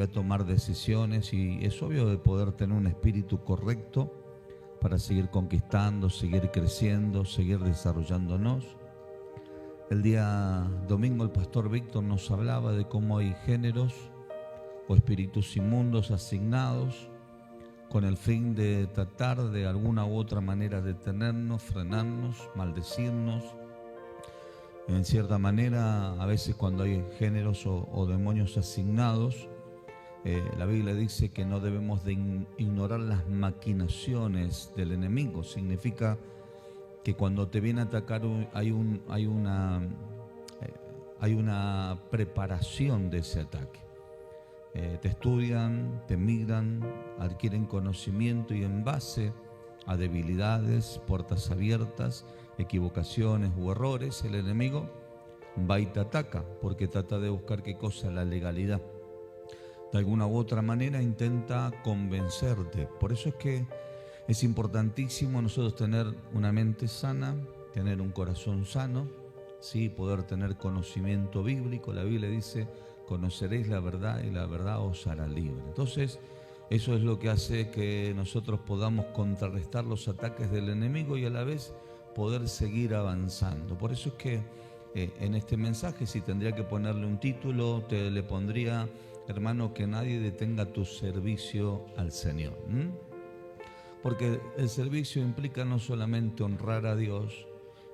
a tomar decisiones y es obvio de poder tener un espíritu correcto para seguir conquistando, seguir creciendo, seguir desarrollándonos. El día domingo el pastor Víctor nos hablaba de cómo hay géneros o espíritus inmundos asignados con el fin de tratar de alguna u otra manera detenernos, frenarnos, maldecirnos. En cierta manera, a veces cuando hay géneros o demonios asignados, la Biblia dice que no debemos de ignorar las maquinaciones del enemigo. Significa que cuando te viene a atacar hay una preparación de ese ataque. Te estudian, te miran, adquieren conocimiento y en base a debilidades, puertas abiertas, equivocaciones u errores, el enemigo va y te ataca porque trata de buscar ¿qué cosa? La legalidad. De alguna u otra manera intenta convencerte. Por eso es que es importantísimo nosotros tener una mente sana, tener un corazón sano, ¿sí? Poder tener conocimiento bíblico. La Biblia dice: conoceréis la verdad y la verdad os hará libre. Entonces, eso es lo que hace que nosotros podamos contrarrestar los ataques del enemigo y a la vez poder seguir avanzando. Por eso es que en este mensaje, si tendría que ponerle un título, le pondría: hermano, que nadie detenga tu servicio al Señor. Porque el servicio implica no solamente honrar a Dios,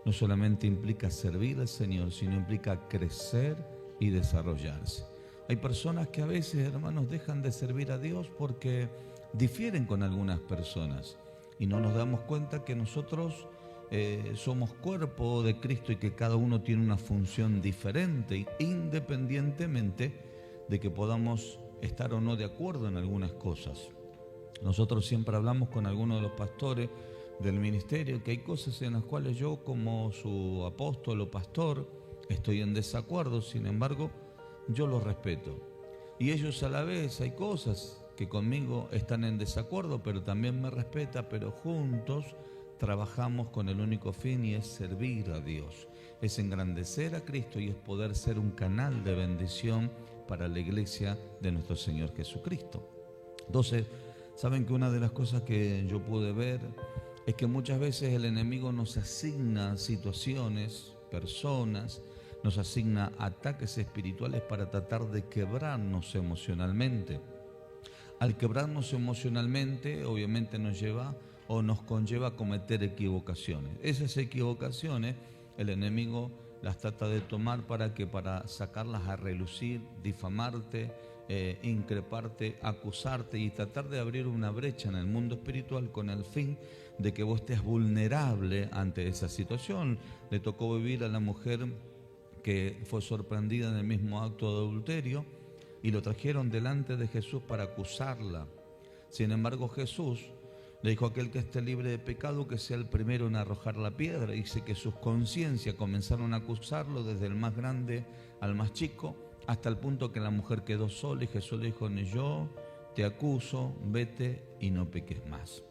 no solamente implica servir al Señor, sino implica crecer y desarrollarse. Hay personas que a veces, hermanos, dejan de servir a Dios porque difieren con algunas personas y no nos damos cuenta que nosotros somos cuerpo de Cristo y que cada uno tiene una función diferente, independientemente de que podamos estar o no de acuerdo en algunas cosas. Nosotros siempre hablamos con algunos de los pastores del ministerio que hay cosas en las cuales yo, como su apóstol o pastor, estoy en desacuerdo. Sin embargo, yo los respeto. Y ellos a la vez hay cosas que conmigo están en desacuerdo, pero también me respeta, pero juntos trabajamos con el único fin y es servir a Dios. Es engrandecer a Cristo y es poder ser un canal de bendición para la iglesia de nuestro Señor Jesucristo. Entonces, saben que una de las cosas que yo pude ver es que muchas veces el enemigo nos asigna situaciones, personas, nos asigna ataques espirituales para tratar de quebrarnos emocionalmente. Al quebrarnos emocionalmente, obviamente nos lleva o nos conlleva a cometer equivocaciones. Esas equivocaciones el enemigo las trata de tomar para sacarlas a relucir, difamarte, increparte, acusarte y tratar de abrir una brecha en el mundo espiritual con el fin de que vos estés vulnerable ante esa situación. Le tocó vivir a la mujer que fue sorprendida en el mismo acto de adulterio y lo trajeron delante de Jesús para acusarla. Sin embargo, Jesús le dijo: aquel que esté libre de pecado, que sea el primero en arrojar la piedra. Dice que sus conciencias comenzaron a acusarlo desde el más grande al más chico, hasta el punto que la mujer quedó sola y Jesús le dijo: ni yo te acuso, vete y no peques más.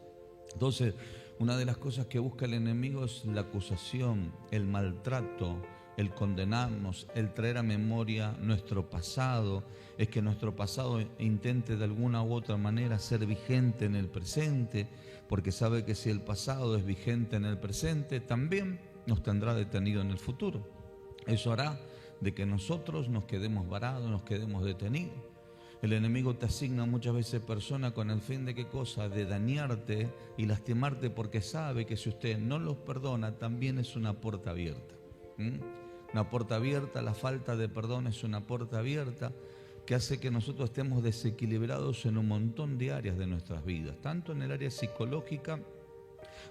Entonces, una de las cosas que busca el enemigo es la acusación, el maltrato, el condenarnos, el traer a memoria nuestro pasado, es que nuestro pasado intente de alguna u otra manera ser vigente en el presente, porque sabe que si el pasado es vigente en el presente, también nos tendrá detenido en el futuro. Eso hará de que nosotros nos quedemos varados, nos quedemos detenidos. El enemigo te asigna muchas veces personas con el fin de ¿qué cosa? De dañarte y lastimarte, porque sabe que si usted no los perdona, también es una puerta abierta. Una puerta abierta, la falta de perdón es una puerta abierta que hace que nosotros estemos desequilibrados en un montón de áreas de nuestras vidas, tanto en el área psicológica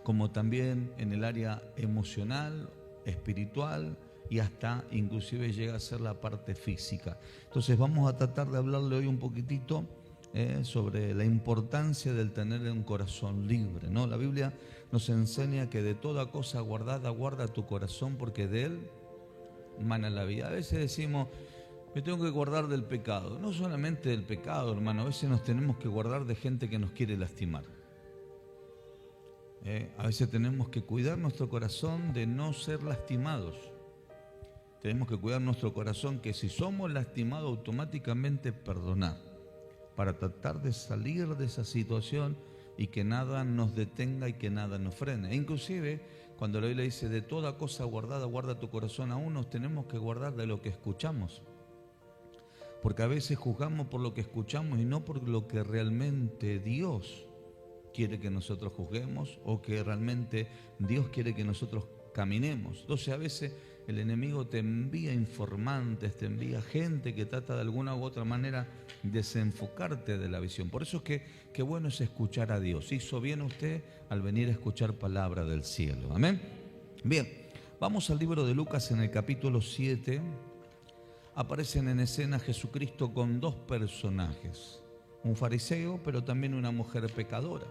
como también en el área emocional, espiritual y hasta inclusive llega a ser la parte física. Entonces vamos a tratar de hablarle hoy un poquitito sobre la importancia del tener un corazón libre, ¿no? La Biblia nos enseña que de toda cosa guardada, guarda tu corazón porque de él mana la vida. A veces decimos: me tengo que guardar del pecado. No solamente del pecado, hermano, a veces nos tenemos que guardar de gente que nos quiere lastimar. A veces tenemos que cuidar nuestro corazón de no ser lastimados. Tenemos que cuidar nuestro corazón, que si somos lastimados automáticamente perdonar. para tratar de salir de esa situación y que nada nos detenga y que nada nos frene. E inclusive, cuando la Biblia dice, de toda cosa guardada, guarda tu corazón, aún nos tenemos que guardar de lo que escuchamos. Porque a veces juzgamos por lo que escuchamos y no por lo que realmente Dios quiere que nosotros juzguemos o que realmente Dios quiere que nosotros caminemos. Entonces a veces el enemigo te envía informantes, te envía gente que trata de alguna u otra manera desenfocarte de la visión. Por eso es que bueno es escuchar a Dios. Hizo bien usted al venir a escuchar palabra del cielo. Amén. Bien, vamos al libro de Lucas en el capítulo 7. Aparecen en escena Jesucristo con dos personajes. Un fariseo, pero también una mujer pecadora,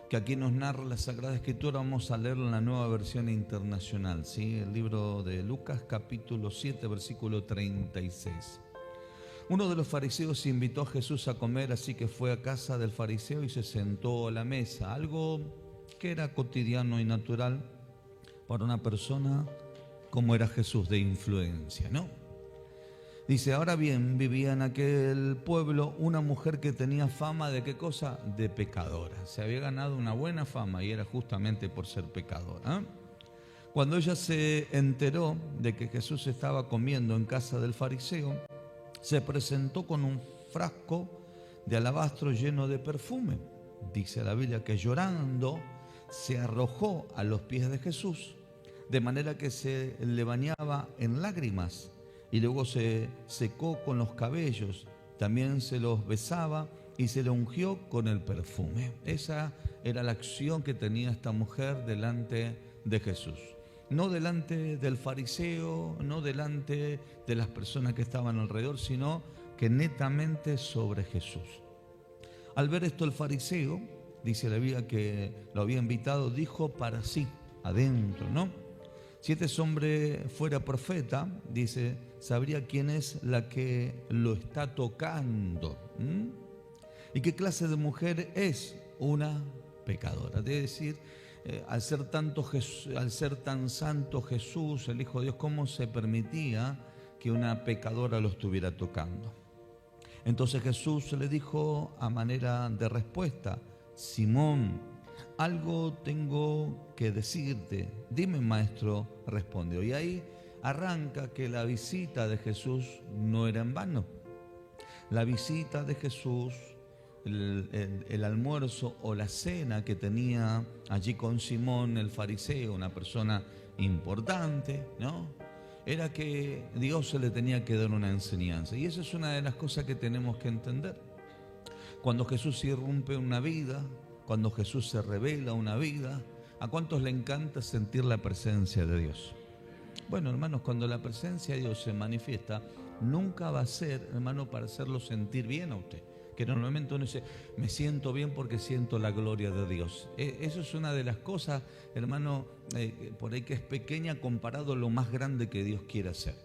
que aquí nos narra la Sagrada Escritura. Vamos a leerlo en la Nueva Versión Internacional, ¿sí? El libro de Lucas, capítulo 7, versículo 36. Uno de los fariseos invitó a Jesús a comer, así que fue a casa del fariseo y se sentó a la mesa, algo que era cotidiano y natural para una persona como era Jesús, de influencia, ¿no? Dice, ahora bien, vivía en aquel pueblo una mujer que tenía fama de ¿qué cosa? De pecadora. Se había ganado una buena fama y era justamente por ser pecadora. Cuando ella se enteró de que Jesús estaba comiendo en casa del fariseo, se presentó con un frasco de alabastro lleno de perfume. Dice la Biblia que llorando se arrojó a los pies de Jesús, de manera que se le bañaba en lágrimas. Y luego se secó con los cabellos, también se los besaba y se le ungió con el perfume. Esa era la acción que tenía esta mujer delante de Jesús. No delante del fariseo, no delante de las personas que estaban alrededor, sino que netamente sobre Jesús. Al ver esto el fariseo, dice la Biblia que lo había invitado, dijo para sí, adentro, ¿no? Si este hombre fuera profeta, dice, sabría quién es la que lo está tocando. ¿Y qué clase de mujer es? Una pecadora. Es decir, al ser tan santo Jesús, el Hijo de Dios, ¿cómo se permitía que una pecadora lo estuviera tocando? Entonces Jesús le dijo a manera de respuesta, Simón, algo tengo que decirte. Dime, maestro, respondió. Y ahí arranca que la visita de Jesús no era en vano. La visita de Jesús, el almuerzo o la cena que tenía allí con Simón el fariseo, una persona importante, ¿no? Era que Dios se le tenía que dar una enseñanza. Y esa es una de las cosas que tenemos que entender. Cuando Jesús irrumpe una vida, cuando Jesús se revela una vida, ¿a cuántos le encanta sentir la presencia de Dios? Bueno, hermanos, cuando la presencia de Dios se manifiesta, nunca va a ser, hermano, para hacerlo sentir bien a usted. Que normalmente uno dice, me siento bien porque siento la gloria de Dios. Eso es una de las cosas, hermano, por ahí que es pequeña comparado a lo más grande que Dios quiere hacer.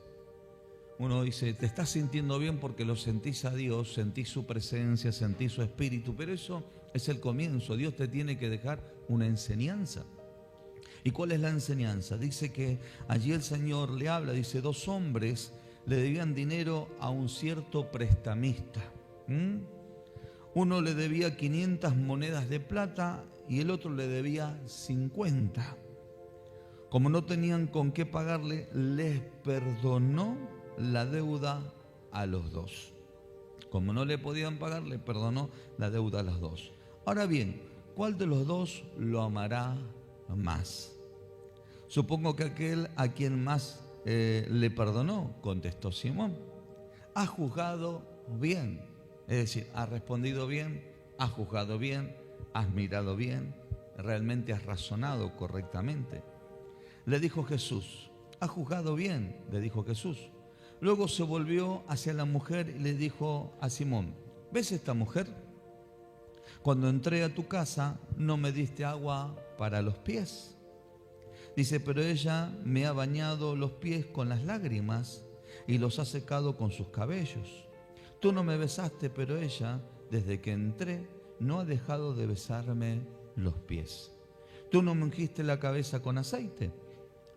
Uno dice, te estás sintiendo bien porque lo sentís a Dios, sentís su presencia, sentís su espíritu, pero eso es el comienzo. Dios te tiene que dejar una enseñanza. ¿Y cuál es la enseñanza? Dice que allí el Señor le habla, dice, dos hombres le debían dinero a un cierto prestamista. Uno le debía 500 monedas de plata y el otro le debía 50. Como no tenían con qué pagarle, les perdonó la deuda a los dos. Como no le podían pagar, le perdonó la deuda a los dos. Ahora bien, ¿cuál de los dos lo amará más? Supongo que aquel a quien más le perdonó, contestó Simón. Ha juzgado bien, es decir, ha respondido bien, has juzgado bien, has mirado bien, realmente has razonado correctamente. Le dijo Jesús, ha juzgado bien, le dijo Jesús. Luego se volvió hacia la mujer y le dijo a Simón, ¿ves esta mujer? Cuando entré a tu casa no me diste agua para los pies. Dice, pero ella me ha bañado los pies con las lágrimas y los ha secado con sus cabellos. Tú no me besaste, pero ella, desde que entré, no ha dejado de besarme los pies. Tú no me ungiste la cabeza con aceite,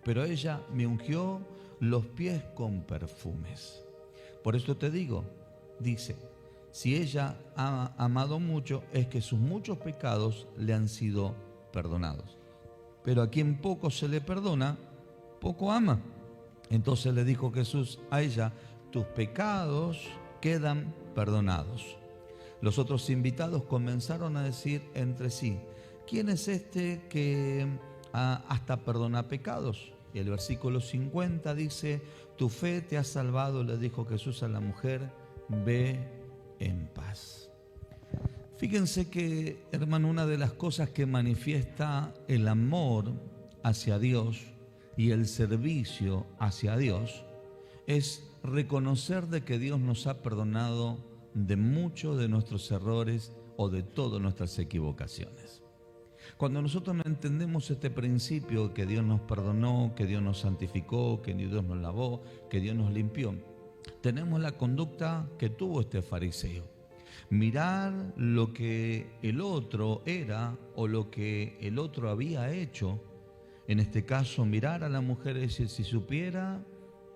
pero ella me ungió los pies con perfumes. Por eso te digo, dice, si ella ha amado mucho, es que sus muchos pecados le han sido perdonados. Pero a quien poco se le perdona, poco ama. Entonces le dijo Jesús a ella: tus pecados quedan perdonados. Los otros invitados comenzaron a decir entre sí: ¿quién es este que hasta perdona pecados? Y el versículo 50 dice: tu fe te ha salvado, le dijo Jesús a la mujer, ve en paz. Fíjense que, hermano, una de las cosas que manifiesta el amor hacia Dios y el servicio hacia Dios es reconocer de que Dios nos ha perdonado de muchos de nuestros errores o de todas nuestras equivocaciones. Cuando nosotros no entendemos este principio, que Dios nos perdonó, que Dios nos santificó, que Dios nos lavó, que Dios nos limpió, tenemos la conducta que tuvo este fariseo: mirar lo que el otro era o lo que el otro había hecho. En este caso, mirar a la mujer y decir: si supiera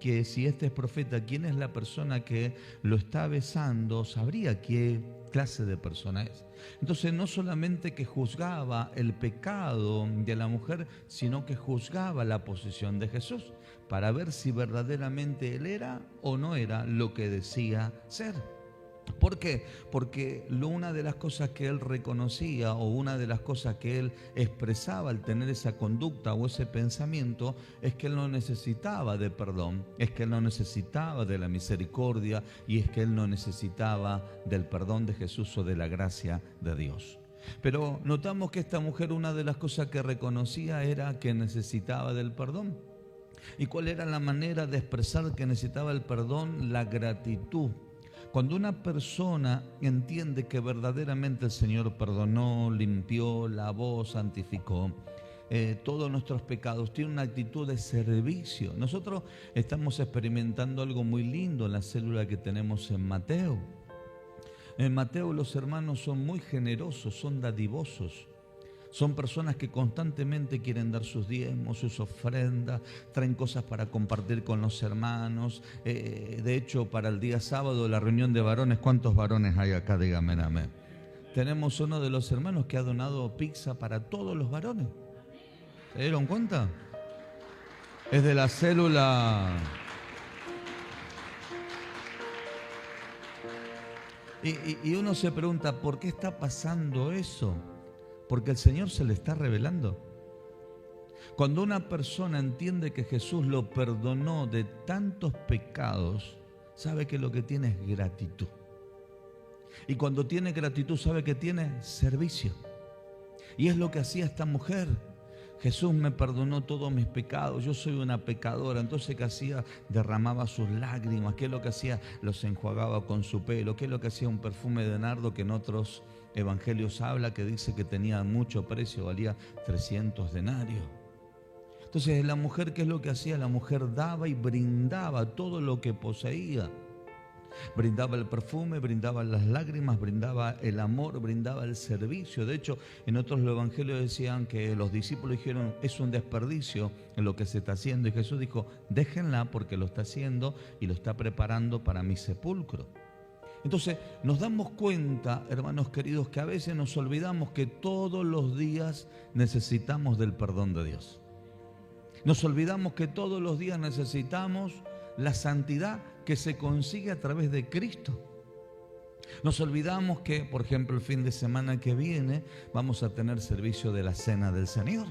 que si este es profeta, quién es la persona que lo está besando, sabría qué clase de persona es. Entonces, no solamente que juzgaba el pecado de la mujer, sino que juzgaba la posición de Jesús para ver si verdaderamente él era o no era lo que decía ser. ¿Por qué? Porque una de las cosas que él reconocía o una de las cosas que él expresaba al tener esa conducta o ese pensamiento es que él no necesitaba de perdón, es que él no necesitaba de la misericordia y es que él no necesitaba del perdón de Jesús o de la gracia de Dios. Pero notamos que esta mujer, una de las cosas que reconocía era que necesitaba del perdón. ¿Y cuál era la manera de expresar que necesitaba el perdón? La gratitud. Cuando una persona entiende que verdaderamente el Señor perdonó, limpió, lavó, santificó todos nuestros pecados, tiene una actitud de servicio. Nosotros estamos experimentando algo muy lindo en la célula que tenemos en Mateo. En Mateo los hermanos son muy generosos, son dadivosos. Son personas que constantemente quieren dar sus diezmos, sus ofrendas, traen cosas para compartir con los hermanos. De hecho, para el día sábado, la reunión de varones, ¿cuántos varones hay acá? Díganme amén. Tenemos uno de los hermanos que ha donado pizza para todos los varones. ¿Se dieron cuenta? Es de la célula. Y uno se pregunta, ¿por qué está pasando eso? Porque el Señor se le está revelando. Cuando una persona entiende que Jesús lo perdonó de tantos pecados, sabe que lo que tiene es gratitud. Y cuando tiene gratitud, sabe que tiene servicio. Y es lo que hacía esta mujer. Jesús me perdonó todos mis pecados, yo soy una pecadora. Entonces, ¿qué hacía? Derramaba sus lágrimas. ¿Qué es lo que hacía? Los enjuagaba con su pelo. ¿Qué es lo que hacía? Un perfume de nardo que en otros evangelios habla, que dice que tenía mucho precio, valía 300 denarios. Entonces, la mujer, ¿qué es lo que hacía? La mujer daba y brindaba todo lo que poseía. Brindaba el perfume, brindaba las lágrimas, brindaba el amor, brindaba el servicio. De hecho, en otros evangelios decían que los discípulos dijeron: es un desperdicio en lo que se está haciendo. Y Jesús dijo: déjenla, porque lo está haciendo y lo está preparando para mi sepulcro. Entonces nos damos cuenta, hermanos queridos, que a veces nos olvidamos que todos los días necesitamos del perdón de Dios. Nos olvidamos que todos los días necesitamos la santidad que se consigue a través de Cristo. Nos olvidamos que, por ejemplo, el fin de semana que viene vamos a tener servicio de la Cena del Señor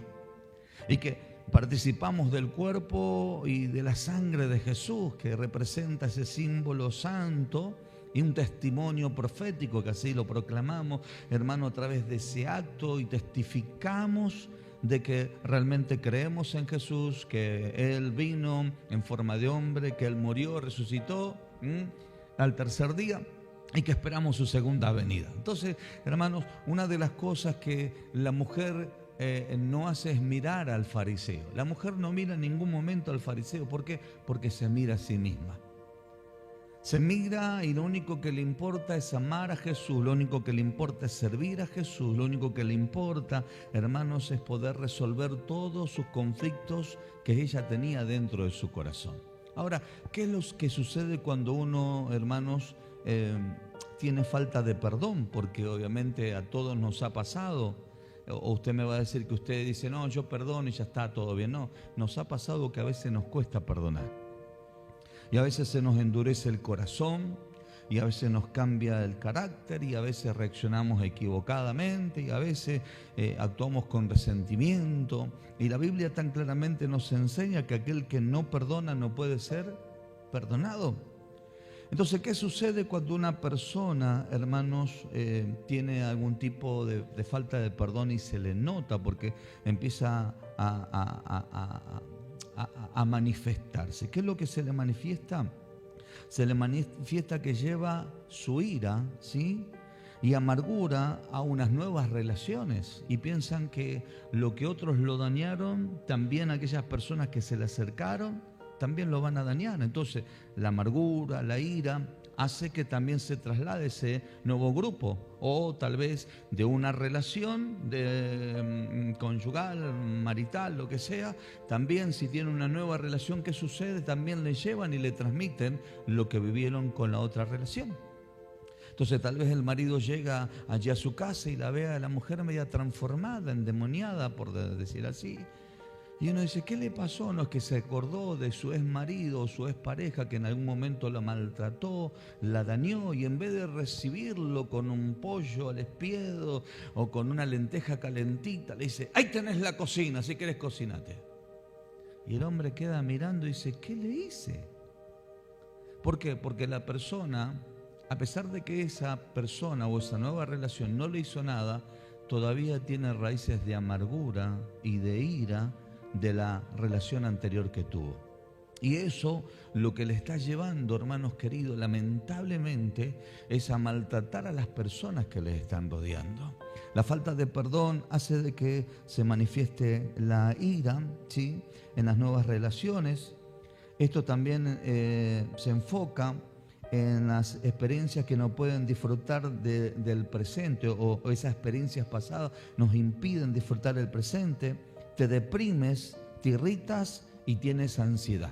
y que participamos del cuerpo y de la sangre de Jesús, que representa ese símbolo santo y un testimonio profético, que así lo proclamamos, hermano, a través de ese acto, y testificamos de que realmente creemos en Jesús, que Él vino en forma de hombre, que Él murió, resucitó al tercer día y que esperamos su segunda venida. Entonces, hermanos, una de las cosas que la mujer no hace es mirar al fariseo. La mujer no mira en ningún momento al fariseo. ¿Por qué? Porque se mira a sí misma. Se mira y lo único que le importa es amar a Jesús, lo único que le importa es servir a Jesús, lo único que le importa, hermanos, es poder resolver todos sus conflictos que ella tenía dentro de su corazón. Ahora, ¿qué es lo que sucede cuando uno, hermanos, tiene falta de perdón, porque obviamente a todos nos ha pasado. O usted me va a decir que usted dice, no, yo perdono y ya está todo bien. No, nos ha pasado que a veces nos cuesta perdonar. Y a veces se nos endurece el corazón, y a veces nos cambia el carácter, y a veces reaccionamos equivocadamente, y a veces actuamos con resentimiento. Y la Biblia tan claramente nos enseña que aquel que no perdona no puede ser perdonado. Entonces, ¿qué sucede cuando una persona, hermanos, tiene algún tipo de falta de perdón y se le nota? Porque empieza a manifestarse. ¿Qué es lo que se le manifiesta? Se le manifiesta que lleva su ira, ¿sí?, y amargura a unas nuevas relaciones, y piensan que lo que otros lo dañaron, también aquellas personas que se le acercaron, también lo van a dañar. Entonces, la amargura, la ira, hace que también se traslade ese nuevo grupo, o tal vez de una relación conyugal, marital, lo que sea. También si tiene una nueva relación, ¿qué sucede? También le llevan y le transmiten lo que vivieron con la otra relación. Entonces tal vez el marido llega allí a su casa y la ve a la mujer media transformada, endemoniada, por decir así. Y uno dice, ¿qué le pasó? No, es que se acordó de su ex marido o su ex pareja que en algún momento la maltrató, la dañó, y en vez de recibirlo con un pollo al espiedo o con una lenteja calentita, le dice, ahí tenés la cocina, si querés cocinate. Y el hombre queda mirando y dice, ¿qué le hice? ¿Por qué? Porque la persona, a pesar de que esa persona o esa nueva relación no le hizo nada, todavía tiene raíces de amargura y de ira de la relación anterior que tuvo. Y eso lo que le está llevando, hermanos queridos, lamentablemente, es a maltratar a las personas que les están rodeando. La falta de perdón hace de que se manifieste la ira, ¿sí?, en las nuevas relaciones. Esto también se enfoca en las experiencias que no pueden disfrutar del presente, o esas experiencias pasadas nos impiden disfrutar el presente. Te deprimes, te irritas y tienes ansiedad.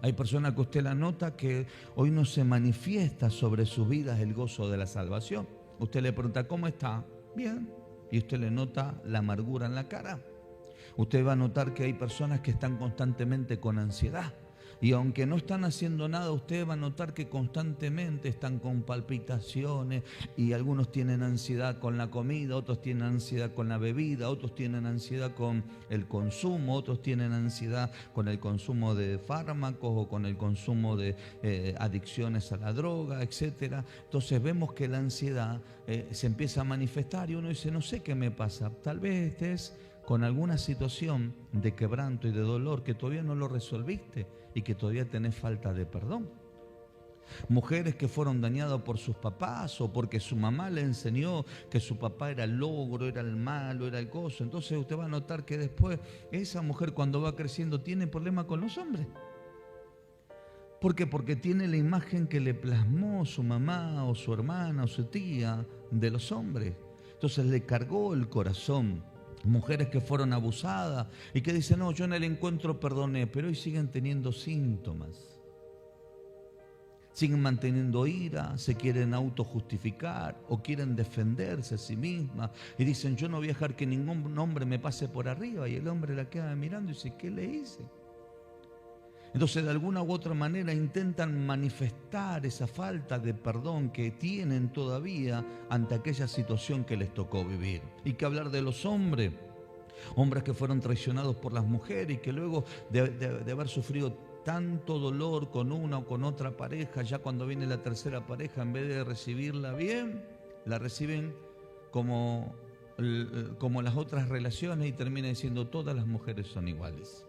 Hay personas que usted la nota que hoy no se manifiesta sobre sus vidas el gozo de la salvación. Usted le pregunta, ¿cómo está? Bien. Y usted le nota la amargura en la cara. Usted va a notar que hay personas que están constantemente con ansiedad. Y aunque no están haciendo nada, usted va a notar que constantemente están con palpitaciones, y algunos tienen ansiedad con la comida, otros tienen ansiedad con la bebida, otros tienen ansiedad con el consumo, otros tienen ansiedad con el consumo de fármacos o con el consumo de adicciones a la droga, etc. Entonces vemos que la ansiedad se empieza a manifestar y uno dice, no sé qué me pasa, tal vez estés con alguna situación de quebranto y de dolor que todavía no lo resolviste y que todavía tenés falta de perdón. Mujeres que fueron dañadas por sus papás o porque su mamá le enseñó que su papá era el logro, era el malo, era el coso. Entonces usted va a notar que después esa mujer, cuando va creciendo, tiene problemas con los hombres. ¿Por qué? Porque tiene la imagen que le plasmó su mamá o su hermana o su tía de los hombres. Entonces le cargó el corazón. Mujeres que fueron abusadas y que dicen, no, yo en el encuentro perdoné, pero hoy siguen teniendo síntomas. Siguen manteniendo ira, se quieren autojustificar o quieren defenderse a sí mismas y dicen, yo no voy a dejar que ningún hombre me pase por arriba. Y el hombre la queda mirando y dice, ¿qué le hice? Entonces, de alguna u otra manera intentan manifestar esa falta de perdón que tienen todavía ante aquella situación que les tocó vivir. Y que hablar de los hombres que fueron traicionados por las mujeres y que luego de haber sufrido tanto dolor con una o con otra pareja, ya cuando viene la tercera pareja, en vez de recibirla bien, la reciben como las otras relaciones y termina diciendo, todas las mujeres son iguales.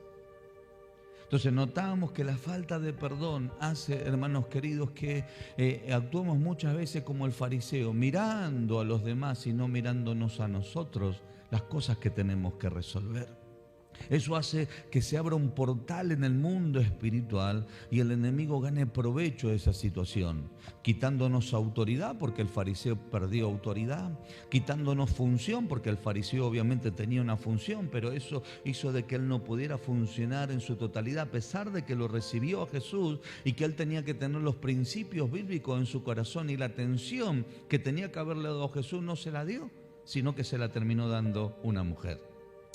Entonces notamos que la falta de perdón hace, hermanos queridos, que actuemos muchas veces como el fariseo, mirando a los demás y no mirándonos a nosotros las cosas que tenemos que resolver. Eso hace que se abra un portal en el mundo espiritual y el enemigo gane provecho de esa situación, quitándonos autoridad porque el fariseo perdió autoridad, quitándonos función porque el fariseo obviamente tenía una función, pero eso hizo de que él no pudiera funcionar en su totalidad, a pesar de que lo recibió a Jesús y que él tenía que tener los principios bíblicos en su corazón, y la atención que tenía que haberle dado a Jesús no se la dio, sino que se la terminó dando una mujer.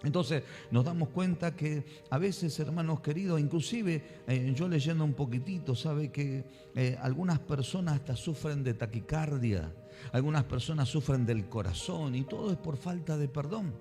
Entonces nos damos cuenta que a veces, hermanos queridos, inclusive yo leyendo un poquitito, sabe que algunas personas hasta sufren de taquicardia, algunas personas sufren del corazón, y todo es por falta de perdón.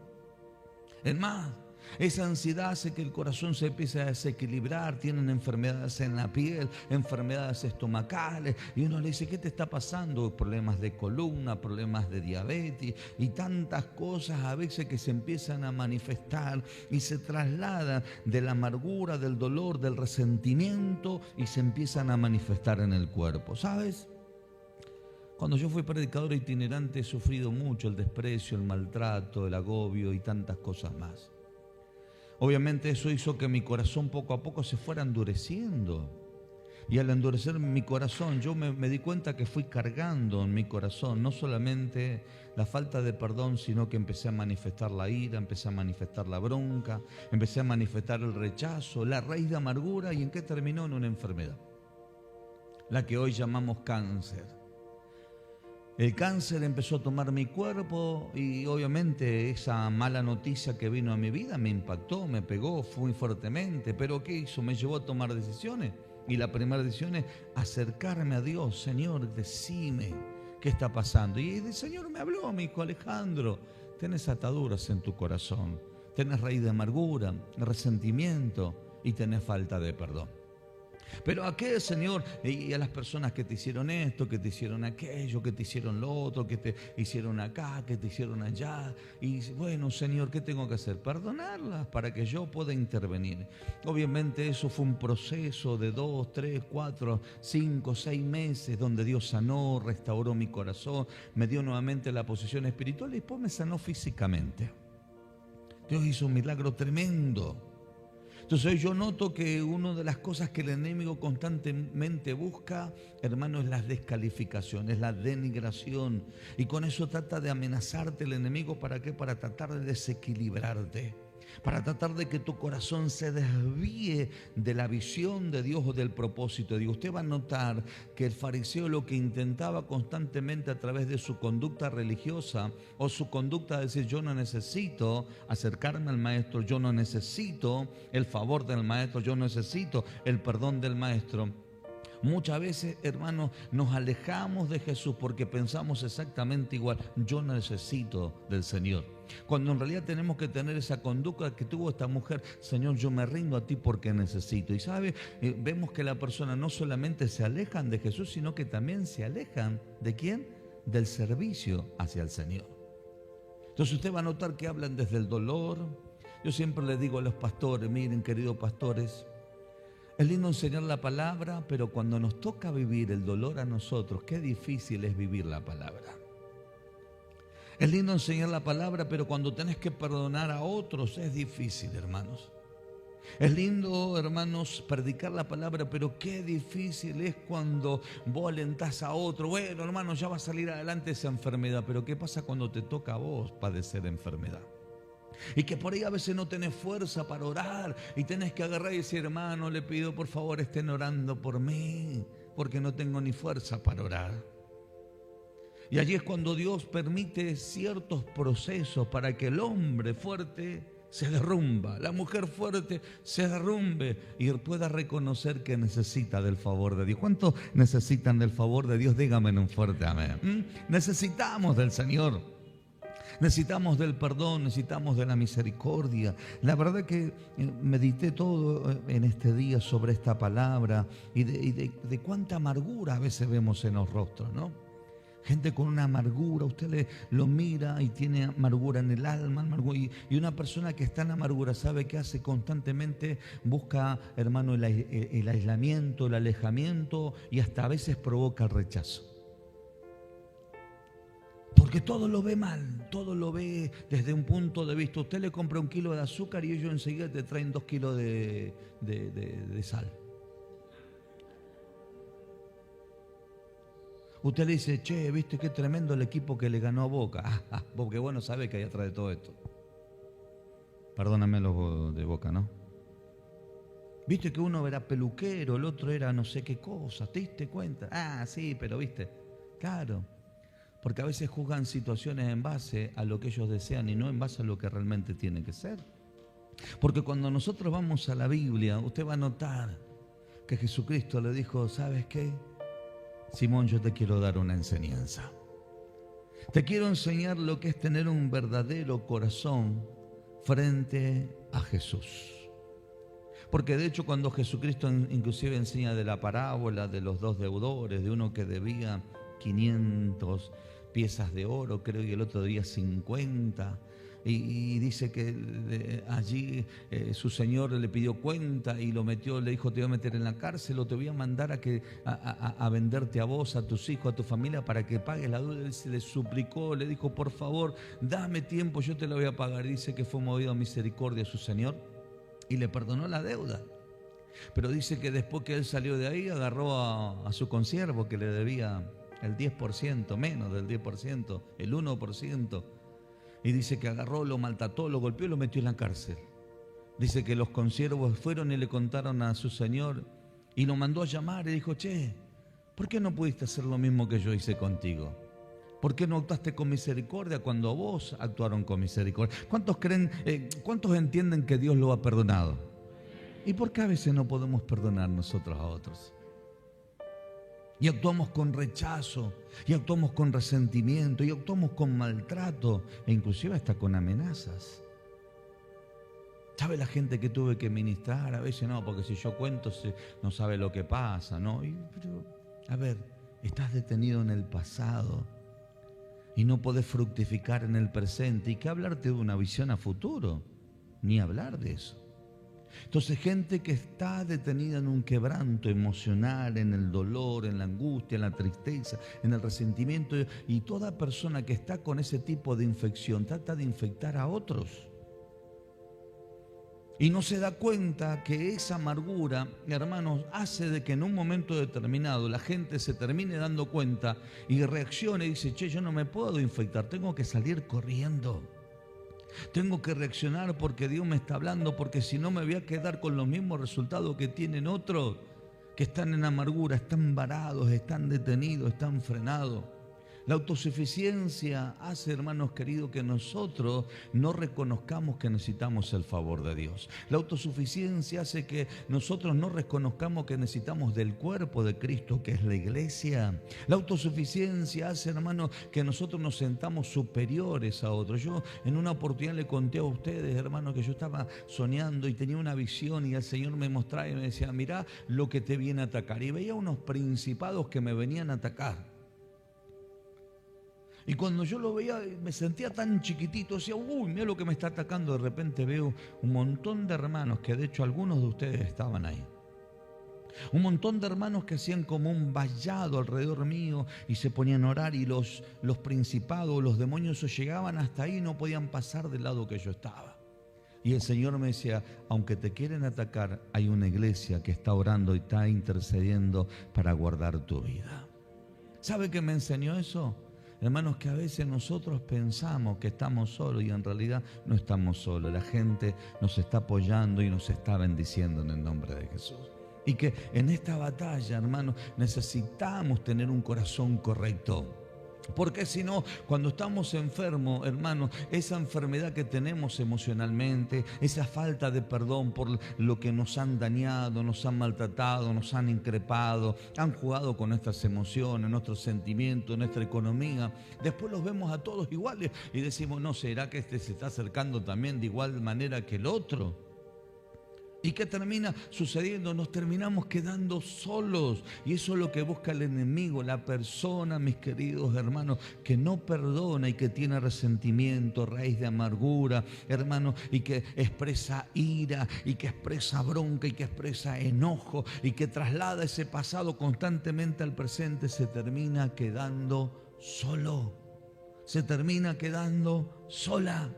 Es más, esa ansiedad hace que el corazón se empiece a desequilibrar, tienen enfermedades en la piel, enfermedades estomacales, y uno le dice, ¿qué te está pasando? Problemas de columna, problemas de diabetes y tantas cosas a veces que se empiezan a manifestar y se trasladan de la amargura, del dolor, del resentimiento, y se empiezan a manifestar en el cuerpo, ¿sabes? Cuando yo fui predicador itinerante he sufrido mucho el desprecio, el maltrato, el agobio y tantas cosas más. Obviamente eso hizo que mi corazón poco a poco se fuera endureciendo. Y al endurecer mi corazón, yo me di cuenta que fui cargando en mi corazón no solamente la falta de perdón, sino que empecé a manifestar la ira, empecé a manifestar la bronca, empecé a manifestar el rechazo, la raíz de amargura. ¿Y en qué terminó? En una enfermedad, la que hoy llamamos cáncer. El cáncer empezó a tomar mi cuerpo y obviamente esa mala noticia que vino a mi vida me impactó, me pegó muy fuertemente. Pero ¿qué hizo? Me llevó a tomar decisiones. Y la primera decisión es acercarme a Dios. Señor, decime qué está pasando. Y el Señor me habló, me dijo, Alejandro, tenés ataduras en tu corazón, tenés raíz de amargura, resentimiento y tenés falta de perdón. Pero ¿a qué, Señor? Y a las personas que te hicieron esto, que te hicieron aquello, que te hicieron lo otro, que te hicieron acá, que te hicieron allá. Y bueno, Señor, ¿qué tengo que hacer? Perdonarlas para que yo pueda intervenir. Obviamente eso fue un proceso de 2, 3, 4, 5, 6 meses donde Dios sanó, restauró mi corazón, me dio nuevamente la posición espiritual y después me sanó físicamente. Dios hizo un milagro tremendo. Entonces hoy yo noto que una de las cosas que el enemigo constantemente busca, hermano, es la descalificación, es la denigración. Y con eso trata de amenazarte el enemigo. ¿Para qué? Para tratar de desequilibrarte, para tratar de que tu corazón se desvíe de la visión de Dios o del propósito de Dios. Usted va a notar que el fariseo lo que intentaba constantemente a través de su conducta religiosa o su conducta de decir, yo no necesito acercarme al maestro, yo no necesito el favor del maestro, yo necesito el perdón del maestro. Muchas veces, hermanos, nos alejamos de Jesús porque pensamos exactamente igual. Yo necesito del Señor. Cuando en realidad tenemos que tener esa conducta que tuvo esta mujer. Señor, yo me rindo a ti porque necesito. Y sabe, vemos que la persona no solamente se alejan de Jesús, sino que también se alejan ¿de quién? Del servicio hacia el Señor. Entonces usted va a notar que hablan desde el dolor. Yo siempre le digo a los pastores, miren, queridos pastores, es lindo enseñar la palabra, pero cuando nos toca vivir el dolor a nosotros, qué difícil es vivir la palabra. Es lindo enseñar la palabra, pero cuando tenés que perdonar a otros es difícil, hermanos. Es lindo, hermanos, predicar la palabra, pero qué difícil es cuando vos alentás a otro. Bueno, hermano, ya va a salir adelante esa enfermedad, pero ¿qué pasa cuando te toca a vos padecer enfermedad? Y que por ahí a veces no tenés fuerza para orar y tenés que agarrar y decir, hermano, le pido por favor estén orando por mí, porque no tengo ni fuerza para orar. Y allí es cuando Dios permite ciertos procesos para que el hombre fuerte se derrumba, la mujer fuerte se derrumbe y pueda reconocer que necesita del favor de Dios. ¿Cuántos necesitan del favor de Dios? Dígame en un fuerte amén. Necesitamos del Señor. Necesitamos del perdón, necesitamos de la misericordia. La verdad que medité todo en este día sobre esta palabra y de cuánta amargura a veces vemos en los rostros, ¿no? Gente con una amargura, usted lo mira y tiene amargura en el alma, amargura, y una persona que está en amargura, ¿sabe qué hace? Constantemente busca, hermano, el aislamiento, el alejamiento y hasta a veces provoca el rechazo. Porque todo lo ve mal, todo lo ve desde un punto de vista. Usted le compra 1 kilo de azúcar y ellos enseguida te traen 2 kilos de sal. Usted le dice, che, ¿viste qué tremendo el equipo que le ganó a Boca? Porque bueno, sabe que hay atrás de todo esto. Perdóname los de Boca, ¿no? Viste que uno era peluquero, el otro era no sé qué cosa, ¿te diste cuenta? Sí, pero viste, claro, porque a veces juzgan situaciones en base a lo que ellos desean y no en base a lo que realmente tiene que ser. Porque cuando nosotros vamos a la Biblia, usted va a notar que Jesucristo le dijo, ¿sabes qué? Simón, yo te quiero dar una enseñanza. Te quiero enseñar lo que es tener un verdadero corazón frente a Jesús. Porque de hecho cuando Jesucristo inclusive enseña de la parábola de los 2 deudores, de uno que debía 500 piezas de oro, creo, y el otro debía 50, y dice que allí su señor le pidió cuenta y lo metió, le dijo, te voy a meter en la cárcel o te voy a mandar a venderte a vos, a tus hijos, a tu familia para que pagues la deuda. Él se le suplicó, le dijo, por favor, dame tiempo, yo te lo voy a pagar. Dice que fue movido a misericordia a su señor y le perdonó la deuda. Pero dice que después que él salió de ahí, agarró a su consiervo que le debía el 10%, menos del 10%, el 1%. Y dice que agarró, lo maltrató, lo golpeó y lo metió en la cárcel. Dice que los consiervos fueron y le contaron a su señor y lo mandó a llamar y dijo, che, ¿por qué no pudiste hacer lo mismo que yo hice contigo? ¿Por qué no actuaste con misericordia cuando vos actuaron con misericordia? ¿Cuántos entienden que Dios lo ha perdonado? ¿Y por qué a veces no podemos perdonar nosotros a otros? Y actuamos con rechazo, y actuamos con resentimiento, y actuamos con maltrato, e inclusive hasta con amenazas. ¿Sabe la gente que tuve que ministrar? A veces no, porque si yo cuento no sabe lo que pasa, ¿no? Pero, a ver, estás detenido en el pasado y no podés fructificar en el presente. ¿Y qué hablarte de una visión a futuro? Ni hablar de eso. Entonces, gente que está detenida en un quebranto emocional, en el dolor, en la angustia, en la tristeza, en el resentimiento, y toda persona que está con ese tipo de infección trata de infectar a otros. Y no se da cuenta que esa amargura, hermanos, hace de que en un momento determinado la gente se termine dando cuenta y reaccione y dice, che, yo no me puedo infectar, tengo que salir corriendo. Tengo que reaccionar porque Dios me está hablando, porque si no me voy a quedar con los mismos resultados que tienen otros que están en amargura, están varados, están detenidos, están frenados. La autosuficiencia hace, hermanos queridos, que nosotros no reconozcamos que necesitamos el favor de Dios. La autosuficiencia hace que nosotros no reconozcamos que necesitamos del cuerpo de Cristo, que es la iglesia. La autosuficiencia hace, hermanos, que nosotros nos sentamos superiores a otros. Yo en una oportunidad le conté a ustedes, hermanos, que yo estaba soñando y tenía una visión y el Señor me mostraba y me decía, mirá lo que te viene a atacar. Y veía unos principados que me venían a atacar. Y cuando yo lo veía, me sentía tan chiquitito, decía, uy, mira lo que me está atacando. De repente veo un montón de hermanos, que de hecho algunos de ustedes estaban ahí. Un montón de hermanos que hacían como un vallado alrededor mío y se ponían a orar, y los principados, los demonios llegaban hasta ahí y no podían pasar del lado que yo estaba. Y el Señor me decía, aunque te quieren atacar, hay una iglesia que está orando y está intercediendo para guardar tu vida. ¿Sabe qué me enseñó eso? Hermanos, que a veces nosotros pensamos que estamos solos y en realidad no estamos solos. La gente nos está apoyando y nos está bendiciendo en el nombre de Jesús. Y que en esta batalla, hermanos, necesitamos tener un corazón correcto. Porque si no, cuando estamos enfermos, hermanos, esa enfermedad que tenemos emocionalmente, esa falta de perdón por lo que nos han dañado, nos han maltratado, nos han increpado, han jugado con nuestras emociones, nuestros sentimientos, nuestra economía, después los vemos a todos iguales y decimos, ¿no será que este se está acercando también de igual manera que el otro? ¿Y qué termina sucediendo? Nos terminamos quedando solos. Y eso es lo que busca el enemigo, la persona, mis queridos hermanos, que no perdona y que tiene resentimiento, raíz de amargura, hermanos, y que expresa ira, y que expresa bronca, y que expresa enojo, y que traslada ese pasado constantemente al presente, se termina quedando solo. se termina quedando sola.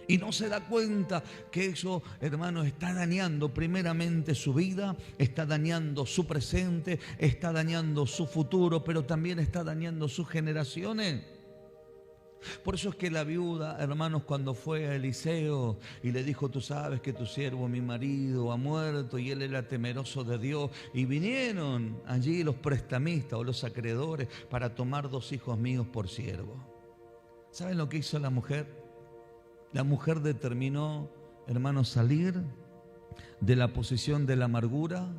Y no se da cuenta que eso, hermanos, está dañando primeramente su vida, está dañando su presente, está dañando su futuro, pero también está dañando sus generaciones. Por eso es que la viuda, hermanos, cuando fue a Eliseo y le dijo: tú sabes que tu siervo, mi marido, ha muerto, y él era temeroso de Dios, y vinieron allí los prestamistas o los acreedores para tomar 2 hijos míos por siervo. ¿Saben lo que hizo la mujer? La mujer determinó, hermanos, salir de la posición de la amargura,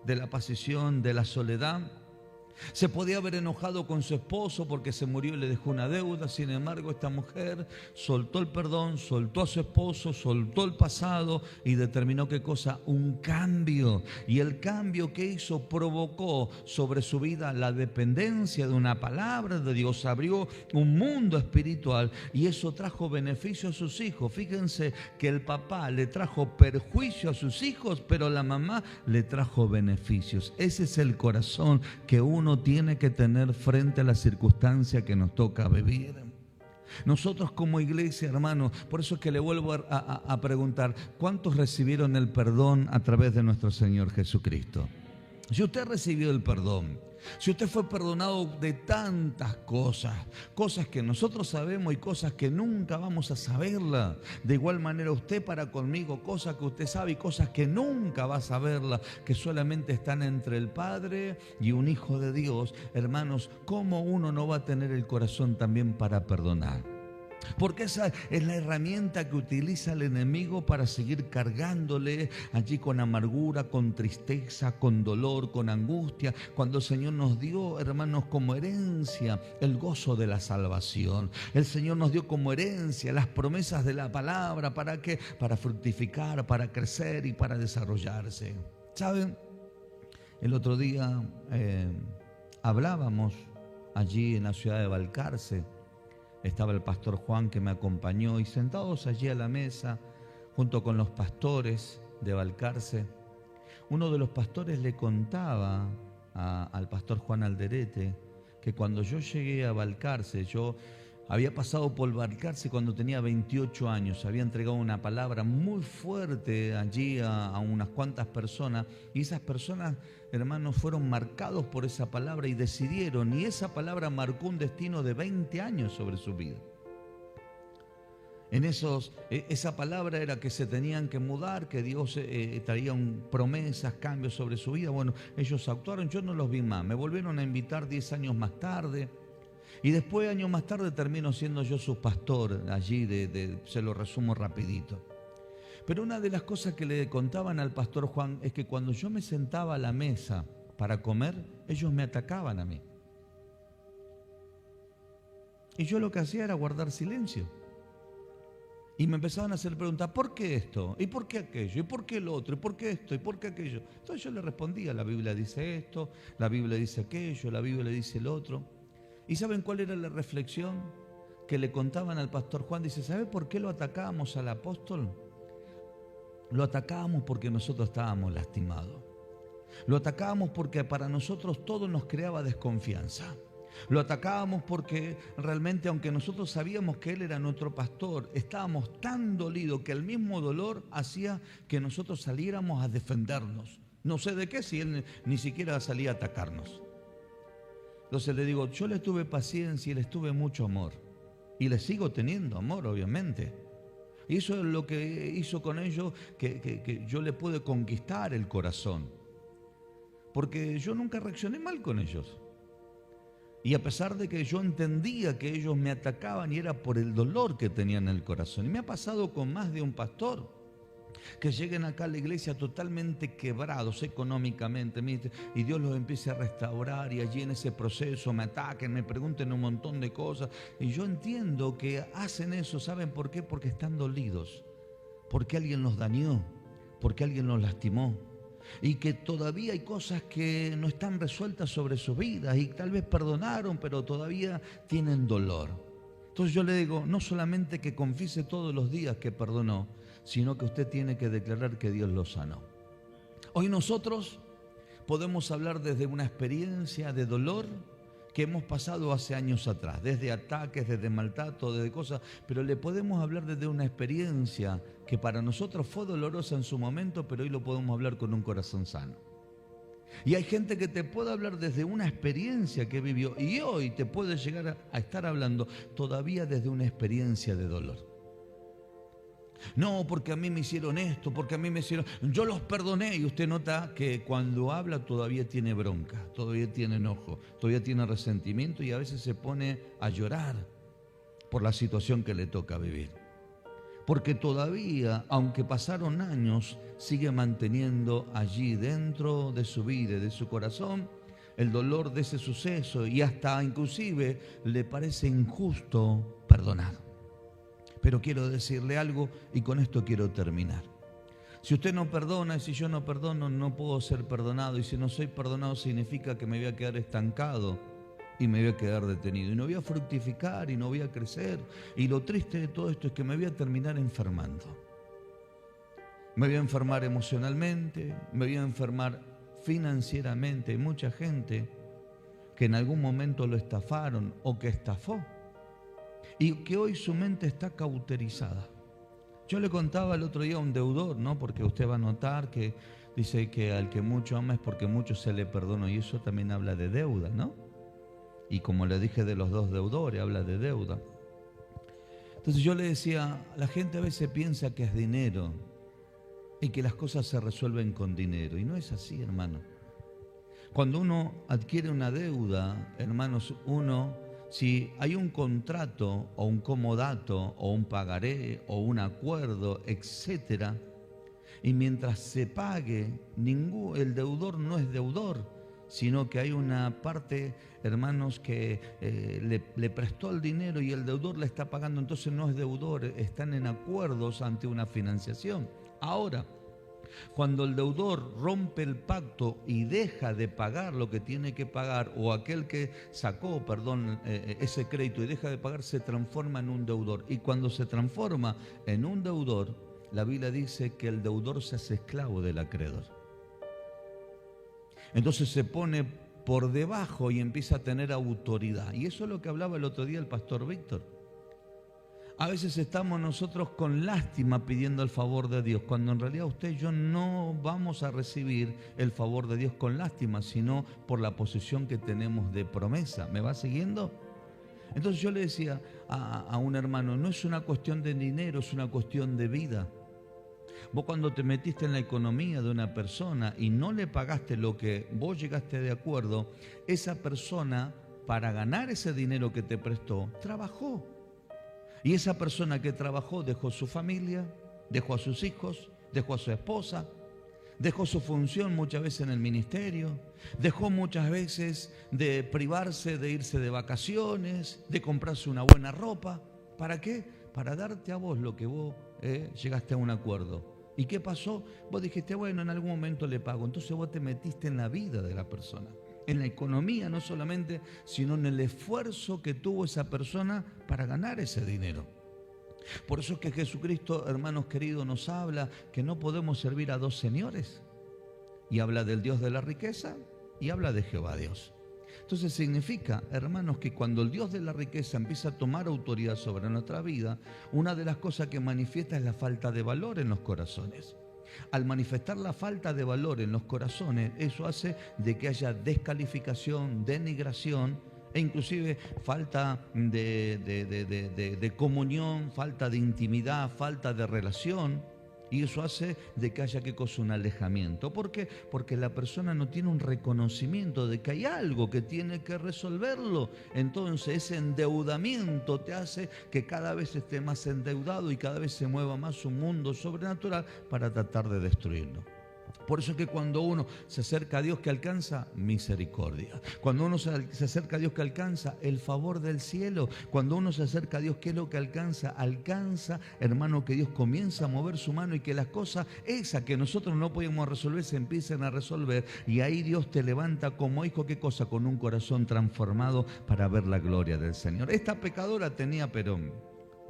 de la posición de la soledad. Se podía haber enojado con su esposo porque se murió y le dejó una deuda. Sin embargo, esta mujer soltó el perdón, soltó a su esposo, soltó el pasado y determinó ¿qué cosa? Un cambio. Y el cambio que hizo provocó sobre su vida la dependencia de una palabra de Dios. Abrió un mundo espiritual y eso trajo beneficio a sus hijos. Fíjense que el papá le trajo perjuicio a sus hijos, pero la mamá le trajo beneficios. Ese es el corazón que uno tiene que tener frente a la circunstancia que nos toca vivir. Nosotros como iglesia, hermanos, por eso es que le vuelvo a preguntar: ¿cuántos recibieron el perdón a través de nuestro Señor Jesucristo? Si usted recibió el perdón, si usted fue perdonado de tantas cosas, cosas que nosotros sabemos y cosas que nunca vamos a saberla, de igual manera usted para conmigo, cosas que usted sabe y cosas que nunca va a saberla, que solamente están entre el Padre y un Hijo de Dios. Hermanos, ¿cómo uno no va a tener el corazón también para perdonar? Porque esa es la herramienta que utiliza el enemigo para seguir cargándole allí con amargura, con tristeza, con dolor, con angustia, cuando el Señor nos dio, hermanos, como herencia el gozo de la salvación. El Señor nos dio como herencia las promesas de la palabra. ¿Para qué? Para fructificar, para crecer y para desarrollarse. ¿Saben? El otro día hablábamos allí en la ciudad de Balcarce. Estaba el pastor Juan que me acompañó y sentados allí a la mesa junto con los pastores de Balcarce, uno de los pastores le contaba al pastor Juan Alderete que cuando yo llegué a Balcarce, yo había pasado por Balcarce cuando tenía 28 años, había entregado una palabra muy fuerte allí a unas cuantas personas y esas personas, hermanos, fueron marcados por esa palabra y decidieron, y esa palabra marcó un destino de 20 años sobre su vida. Esa palabra era que se tenían que mudar, que Dios traía promesas, cambios sobre su vida. Bueno, ellos actuaron, yo no los vi más, me volvieron a invitar 10 años más tarde. Y después, años más tarde, termino siendo yo su pastor allí, se lo resumo rapidito. Pero una de las cosas que le contaban al pastor Juan es que cuando yo me sentaba a la mesa para comer, ellos me atacaban a mí. Y yo lo que hacía era guardar silencio. Y me empezaban a hacer preguntas: ¿por qué esto? ¿Y por qué aquello? ¿Y por qué lo otro? ¿Y por qué esto? ¿Y por qué aquello? Entonces yo le respondía: la Biblia dice esto, la Biblia dice aquello, la Biblia dice el otro. ¿Y saben cuál era la reflexión que le contaban al pastor Juan? Dice: ¿sabe por qué lo atacábamos al apóstol? Lo atacábamos porque nosotros estábamos lastimados. Lo atacábamos porque para nosotros todo nos creaba desconfianza. Lo atacábamos porque realmente, aunque nosotros sabíamos que él era nuestro pastor, estábamos tan dolidos que el mismo dolor hacía que nosotros saliéramos a defendernos. No sé de qué, si él ni siquiera salía a atacarnos. Entonces le digo: yo le tuve paciencia y les tuve mucho amor. Y les sigo teniendo amor, obviamente. Y eso es lo que hizo con ellos que yo le pude conquistar el corazón. Porque yo nunca reaccioné mal con ellos. Y a pesar de que yo entendía que ellos me atacaban y era por el dolor que tenían en el corazón. Y me ha pasado con más de un pastor que lleguen acá a la iglesia totalmente quebrados económicamente, y Dios los empiece a restaurar, y allí en ese proceso me ataquen, me pregunten un montón de cosas, y yo entiendo que hacen eso. ¿Saben por qué? Porque están dolidos, porque alguien los dañó, porque alguien los lastimó, y que todavía hay cosas que no están resueltas sobre sus vidas, y tal vez perdonaron, pero todavía tienen dolor. Entonces yo le digo: no solamente que confiese todos los días que perdonó, sino que usted tiene que declarar que Dios lo sanó. Hoy nosotros podemos hablar desde una experiencia de dolor que hemos pasado hace años atrás, desde ataques, desde maltrato, desde cosas, pero le podemos hablar desde una experiencia que para nosotros fue dolorosa en su momento, pero hoy lo podemos hablar con un corazón sano. Y hay gente que te puede hablar desde una experiencia que vivió y hoy te puede llegar a estar hablando todavía desde una experiencia de dolor. No, porque a mí me hicieron esto, porque a mí me hicieron... Yo los perdoné, y usted nota que cuando habla todavía tiene bronca, todavía tiene enojo, todavía tiene resentimiento y a veces se pone a llorar por la situación que le toca vivir. Porque todavía, aunque pasaron años, sigue manteniendo allí dentro de su vida y de su corazón el dolor de ese suceso y hasta inclusive le parece injusto perdonar. Pero quiero decirle algo y con esto quiero terminar. Si usted no perdona y si yo no perdono, no puedo ser perdonado. Y si no soy perdonado significa que me voy a quedar estancado y me voy a quedar detenido. Y no voy a fructificar y no voy a crecer. Y lo triste de todo esto es que me voy a terminar enfermando. Me voy a enfermar emocionalmente, me voy a enfermar financieramente. Hay mucha gente que en algún momento lo estafaron o que estafó. Y que hoy su mente está cauterizada. Yo le contaba el otro día a un deudor, ¿no? Porque usted va a notar que dice que al que mucho ama es porque mucho se le perdona. Y eso también habla de deuda, ¿no? Y como le dije de los dos deudores, habla de deuda. Entonces yo le decía, la gente a veces piensa que es dinero y que las cosas se resuelven con dinero. Y no es así, hermano. Cuando uno adquiere una deuda, hermanos, si hay un contrato o un comodato o un pagaré o un acuerdo, etcétera, y mientras se pague, el deudor no es deudor, sino que hay una parte, hermanos, que le prestó el dinero y el deudor le está pagando, entonces no es deudor, están en acuerdos ante una financiación. Ahora, cuando el deudor rompe el pacto y deja de pagar lo que tiene que pagar, o aquel que sacó, ese crédito y deja de pagar, se transforma en un deudor. Y cuando se transforma en un deudor, la Biblia dice que el deudor se hace esclavo del acreedor. Entonces se pone por debajo y empieza a tener autoridad. Y eso es lo que hablaba el otro día el pastor Víctor. A veces estamos nosotros con lástima pidiendo el favor de Dios, cuando en realidad usted y yo no vamos a recibir el favor de Dios con lástima, sino por la posición que tenemos de promesa. ¿Me va siguiendo? Entonces yo le decía a un hermano, no es una cuestión de dinero, es una cuestión de vida. Vos cuando te metiste en la economía de una persona y no le pagaste lo que vos llegaste de acuerdo, esa persona, para ganar ese dinero que te prestó, trabajó. Y esa persona que trabajó dejó su familia, dejó a sus hijos, dejó a su esposa, dejó su función muchas veces en el ministerio, dejó muchas veces de privarse de irse de vacaciones, de comprarse una buena ropa. ¿Para qué? Para darte a vos lo que vos llegaste a un acuerdo. ¿Y qué pasó? Vos dijiste, bueno, en algún momento le pago. Entonces vos te metiste en la vida de la persona. En la economía no solamente, sino en el esfuerzo que tuvo esa persona para ganar ese dinero. Por eso es que Jesucristo, hermanos queridos, nos habla que no podemos servir a dos señores. Y habla del Dios de la riqueza y habla de Jehová Dios. Entonces significa, hermanos, que cuando el Dios de la riqueza empieza a tomar autoridad sobre nuestra vida, una de las cosas que manifiesta es la falta de valor en los corazones. Al manifestar la falta de valor en los corazones, eso hace de que haya descalificación, denigración e inclusive falta de comunión, falta de intimidad, falta de relación. Y eso hace de que haya un alejamiento. ¿Por qué? Porque la persona no tiene un reconocimiento de que hay algo que tiene que resolverlo. Entonces ese endeudamiento te hace que cada vez esté más endeudado y cada vez se mueva más un mundo sobrenatural para tratar de destruirlo. Por eso es que cuando uno se acerca a Dios, que alcanza misericordia. Cuando uno se acerca a Dios, que alcanza el favor del cielo. Cuando uno se acerca a Dios, ¿qué es lo que alcanza? Alcanza, hermano, que Dios comienza a mover su mano y que las cosas esas que nosotros no podemos resolver se empiecen a resolver. Y ahí Dios te levanta como hijo, ¿qué cosa? Con un corazón transformado para ver la gloria del Señor. Esta pecadora tenía, pero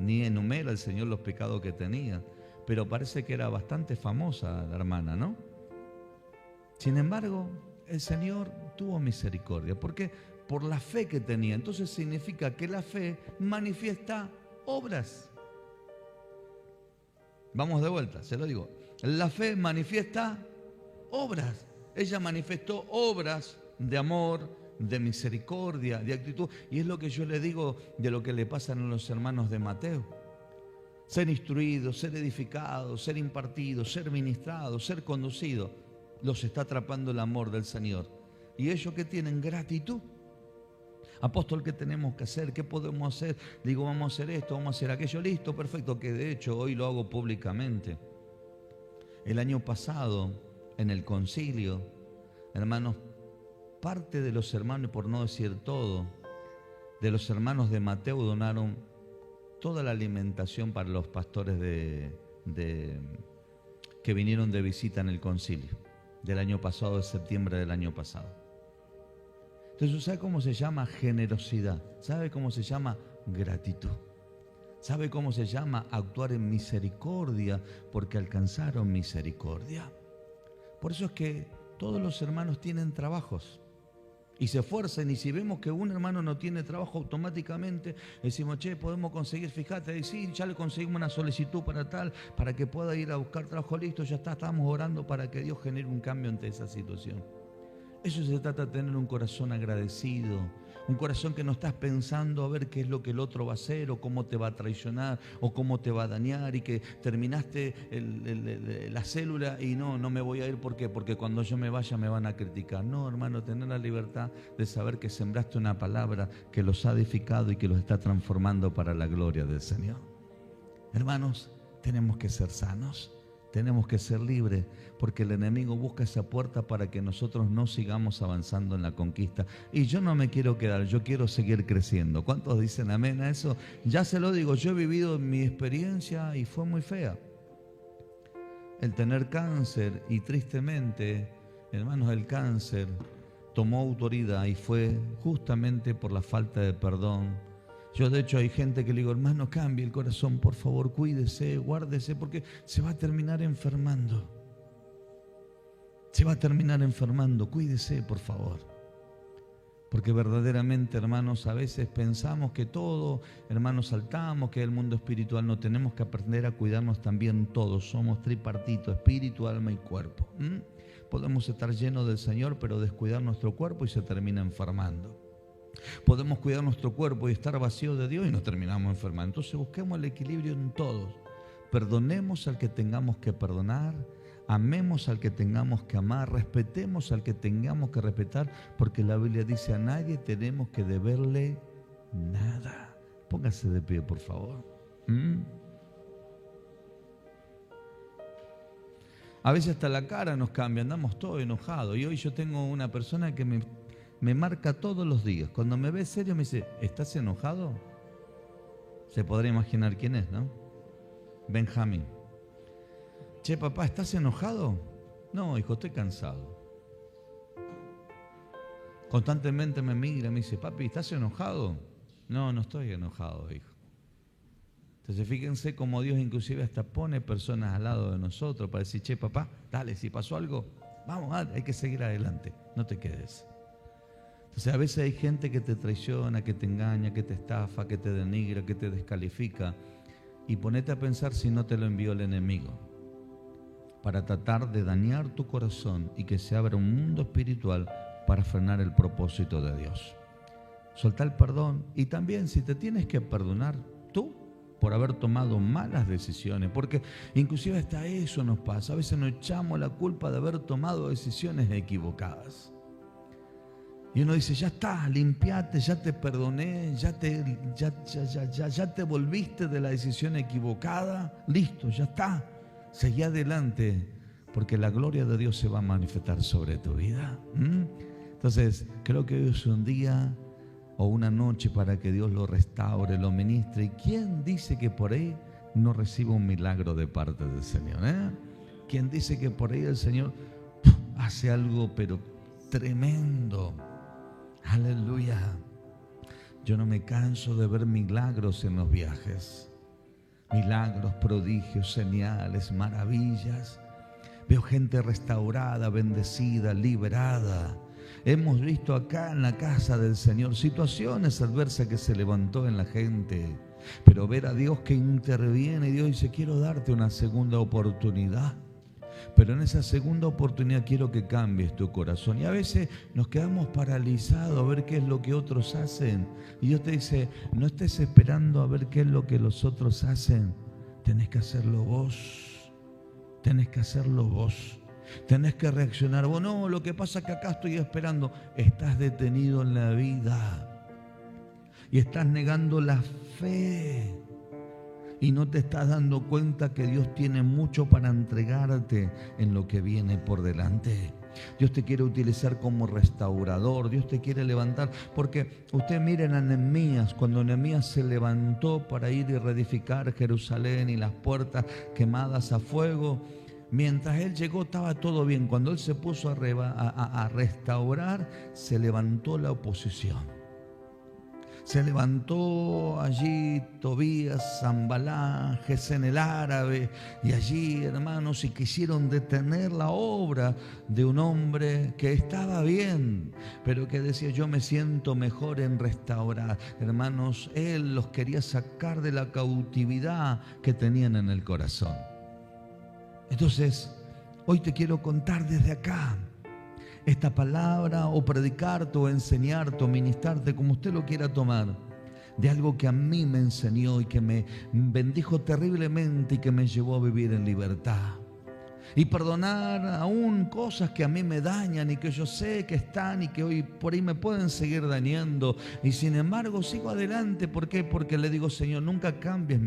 ni enumera el Señor los pecados que tenía. Pero parece que era bastante famosa la hermana, ¿no? Sin embargo, el Señor tuvo misericordia. ¿Por qué? por la fe que tenía. Entonces significa que la fe manifiesta obras. Vamos de vuelta, se lo digo. La fe manifiesta obras. Ella manifestó obras de amor, de misericordia, de actitud. Y es lo que yo le digo de lo que le pasan a los hermanos de Mateo. Ser instruido, ser edificado, ser impartido, ser ministrado, ser conducido. Los está atrapando el amor del Señor. Y ellos que tienen gratitud. Apóstol, ¿qué tenemos que hacer? ¿Qué podemos hacer? Digo, vamos a hacer esto, vamos a hacer aquello. Listo, perfecto, que de hecho hoy lo hago públicamente. El año pasado, en el concilio, hermanos, parte de los hermanos, por no decir todo, de los hermanos de Mateo donaron toda la alimentación para los pastores que vinieron de visita en el concilio del año pasado, de septiembre del año pasado. Entonces, ¿sabe cómo se llama generosidad? ¿Sabe cómo se llama gratitud? ¿Sabe cómo se llama actuar en misericordia? Porque alcanzaron misericordia. Por eso es que todos los hermanos tienen trabajos y se esfuerzan, y si vemos que un hermano no tiene trabajo, automáticamente decimos, che, podemos conseguir, fíjate, y sí, ya le conseguimos una solicitud para tal, para que pueda ir a buscar trabajo, listo, ya está, estamos orando para que Dios genere un cambio ante esa situación. Eso se trata de tener un corazón agradecido, un corazón que no estás pensando a ver qué es lo que el otro va a hacer, o cómo te va a traicionar, o cómo te va a dañar, y que terminaste la célula y no me voy a ir. ¿Por qué? Porque cuando yo me vaya me van a criticar. No, hermano, tener la libertad de saber que sembraste una palabra que los ha edificado y que los está transformando para la gloria del Señor. Hermanos, tenemos que ser sanos. Tenemos que ser libres, porque el enemigo busca esa puerta para que nosotros no sigamos avanzando en la conquista. Y yo no me quiero quedar, yo quiero seguir creciendo. ¿Cuántos dicen amén a eso? Ya se lo digo, yo he vivido mi experiencia y fue muy fea. El tener cáncer, y tristemente, hermanos, el cáncer tomó autoridad y fue justamente por la falta de perdón. Yo, de hecho, hay gente que le digo, hermano, cambie el corazón, por favor, cuídese, guárdese, porque se va a terminar enfermando. Se va a terminar enfermando, cuídese, por favor. Porque verdaderamente, hermanos, a veces pensamos que todo, hermanos, saltamos, que el mundo espiritual, no, tenemos que aprender a cuidarnos también todos. Somos tripartitos, espíritu, alma y cuerpo. Podemos estar llenos del Señor, pero descuidar nuestro cuerpo y se termina enfermando. Podemos cuidar nuestro cuerpo y estar vacío de Dios y nos terminamos enfermando. Entonces busquemos el equilibrio en todos. Perdonemos al que tengamos que perdonar, amemos al que tengamos que amar, respetemos al que tengamos que respetar, porque la Biblia dice, a nadie tenemos que deberle nada. Póngase de pie, por favor. A veces hasta la cara nos cambia, andamos todos enojados. Y hoy yo tengo una persona que me marca todos los días. Cuando me ve serio me dice, ¿estás enojado? Se podrá imaginar quién es, ¿no? Benjamín. Che, papá, ¿estás enojado? No, hijo, estoy cansado. Constantemente me mira, me dice, papi, ¿estás enojado? No, no estoy enojado, hijo. Entonces fíjense cómo Dios inclusive hasta pone personas al lado de nosotros para decir, che, papá, dale, si pasó algo, vamos, hay que seguir adelante, no te quedes. Entonces a veces hay gente que te traiciona, que te engaña, que te estafa, que te denigra, que te descalifica. Y ponete a pensar si no te lo envió el enemigo para tratar de dañar tu corazón y que se abra un mundo espiritual para frenar el propósito de Dios. Soltá el perdón, y también si te tienes que perdonar tú por haber tomado malas decisiones, porque inclusive hasta eso nos pasa. A veces nos echamos la culpa de haber tomado decisiones equivocadas. Y uno dice, ya está, limpiate, ya te perdoné, ya te volviste de la decisión equivocada, listo, ya está. Seguí adelante, porque la gloria de Dios se va a manifestar sobre tu vida. Entonces, creo que hoy es un día o una noche para que Dios lo restaure, lo ministre. ¿Y quién dice que por ahí no reciba un milagro de parte del Señor? ¿Quién dice que por ahí el Señor hace algo pero tremendo? Aleluya. Yo no me canso de ver milagros en los viajes. Milagros, prodigios, señales, maravillas. Veo gente restaurada, bendecida, liberada. Hemos visto acá en la casa del Señor situaciones adversas que se levantó en la gente, pero ver a Dios que interviene, y Dios dice, quiero darte una segunda oportunidad. Pero en esa segunda oportunidad quiero que cambies tu corazón. Y a veces nos quedamos paralizados a ver qué es lo que otros hacen. Y Dios te dice, no estés esperando a ver qué es lo que los otros hacen. Tenés que hacerlo vos. Tenés que hacerlo vos. Tenés que reaccionar vos. No, lo que pasa es que acá estoy esperando. Estás detenido en la vida. Y estás negando la fe. Y no te estás dando cuenta que Dios tiene mucho para entregarte en lo que viene por delante. Dios te quiere utilizar como restaurador. Dios te quiere levantar. Porque usted miren a Nehemías. Cuando Nehemías se levantó para ir y reedificar Jerusalén y las puertas quemadas a fuego, mientras él llegó estaba todo bien. Cuando él se puso a restaurar, se levantó la oposición. Se levantó allí Tobías, Sanballat, Gesén el árabe, y allí, hermanos, y quisieron detener la obra de un hombre que estaba bien, pero que decía, yo me siento mejor en restaurar. Hermanos, él los quería sacar de la cautividad que tenían en el corazón. Entonces, hoy te quiero contar desde acá esta palabra, o predicarte, o enseñarte, o ministrarte, como usted lo quiera tomar, de algo que a mí me enseñó y que me bendijo terriblemente y que me llevó a vivir en libertad. Y perdonar aún cosas que a mí me dañan y que yo sé que están y que hoy por ahí me pueden seguir dañando. Y sin embargo sigo adelante. ¿Por qué? Porque le digo, Señor, nunca cambies mi